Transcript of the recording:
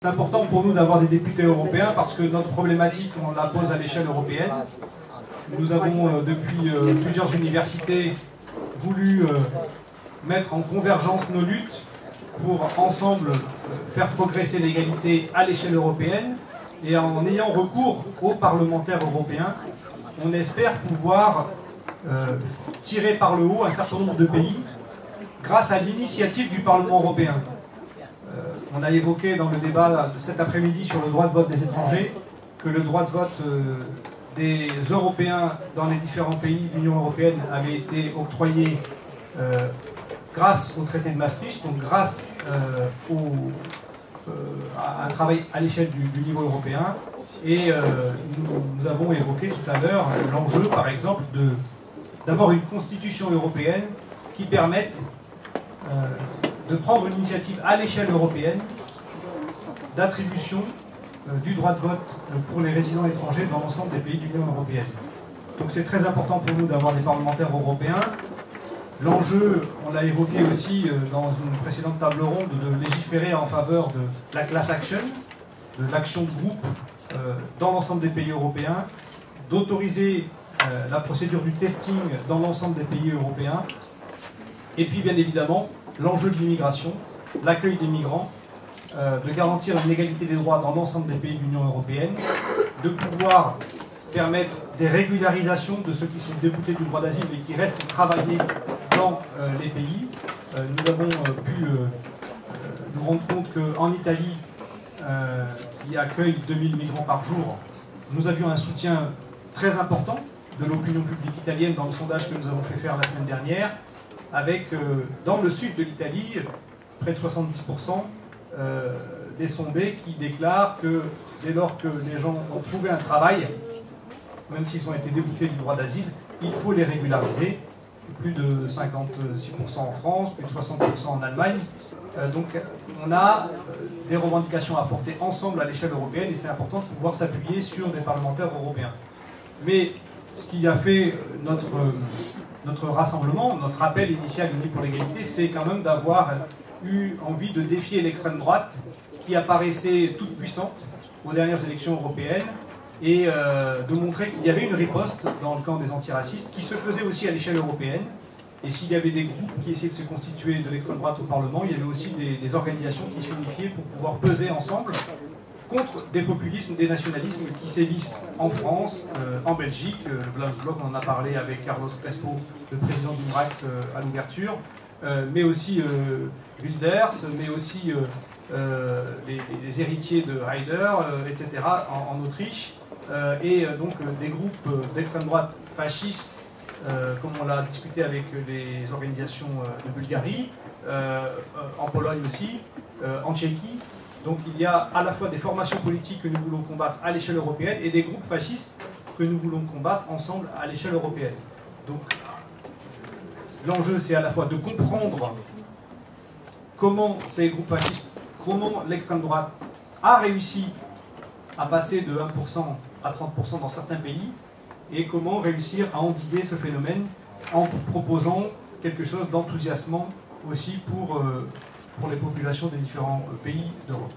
C'est important pour nous d'avoir des députés européens parce que notre problématique, on la pose à l'échelle européenne. Nous avons, depuis plusieurs universités, voulu mettre en convergence nos luttes pour ensemble faire progresser l'égalité à l'échelle européenne. Et en ayant recours aux parlementaires européens, on espère pouvoir tirer par le haut un certain nombre de pays grâce à l'initiative du Parlement européen. On a évoqué dans le débat de cet après-midi sur le droit de vote des étrangers que le droit de vote des Européens dans les différents pays de l'Union européenne avait été octroyé grâce au traité de Maastricht, donc grâce à un travail à l'échelle du niveau européen. Et nous avons évoqué tout à l'heure l'enjeu, par exemple, d'avoir une constitution européenne qui permette de prendre une initiative à l'échelle européenne d'attribution du droit de vote pour les résidents étrangers dans l'ensemble des pays de l'Union européenne. Donc c'est très important pour nous d'avoir des parlementaires européens. L'enjeu, on l'a évoqué aussi dans une précédente table ronde, de légiférer en faveur de la class action, de l'action de groupe dans l'ensemble des pays européens, d'autoriser la procédure du testing dans l'ensemble des pays européens, et puis bien évidemment l'enjeu de l'immigration, l'accueil des migrants, de garantir une égalité des droits dans l'ensemble des pays de l'Union européenne, de pouvoir permettre des régularisations de ceux qui sont déboutés du droit d'asile et qui restent travailler dans les pays. Nous avons pu nous rendre compte qu'en Italie, qui accueille 2000 migrants par jour, nous avions un soutien très important de l'opinion publique italienne dans le sondage que nous avons fait faire la semaine dernière, avec dans le sud de l'Italie, près de 70% des sondés qui déclarent que dès lors que les gens ont trouvé un travail, même s'ils ont été déboutés du droit d'asile, il faut les régulariser. Plus de 56% en France, plus de 60% en Allemagne. Donc on a des revendications à porter ensemble à l'échelle européenne et c'est important de pouvoir s'appuyer sur des parlementaires européens. Mais ce qui a fait notre rassemblement, notre appel initial Unis pour l'égalité, c'est quand même d'avoir eu envie de défier l'extrême droite qui apparaissait toute puissante aux dernières élections européennes et de montrer qu'il y avait une riposte dans le camp des antiracistes qui se faisait aussi à l'échelle européenne. Et s'il y avait des groupes qui essayaient de se constituer de l'extrême droite au Parlement, il y avait aussi des organisations qui s'unifiaient pour pouvoir peser ensemble contre des populismes, des nationalismes qui sévissent en France, en Belgique. Le Vlaams Blok, on en a parlé avec Carlos Crespo, le président du MRAX à l'ouverture, mais aussi Wilders, mais aussi les héritiers de Haider, etc., en Autriche, et donc des groupes d'extrême droite fascistes, comme on l'a discuté avec les organisations de Bulgarie, en Pologne aussi, en Tchéquie. Donc il y a à la fois des formations politiques que nous voulons combattre à l'échelle européenne et des groupes fascistes que nous voulons combattre ensemble à l'échelle européenne. Donc l'enjeu c'est à la fois de comprendre comment ces groupes fascistes, comment l'extrême droite a réussi à passer de 1% à 30% dans certains pays et comment réussir à endiguer ce phénomène en proposant quelque chose d'enthousiasmant aussi pour les populations des différents pays d'Europe.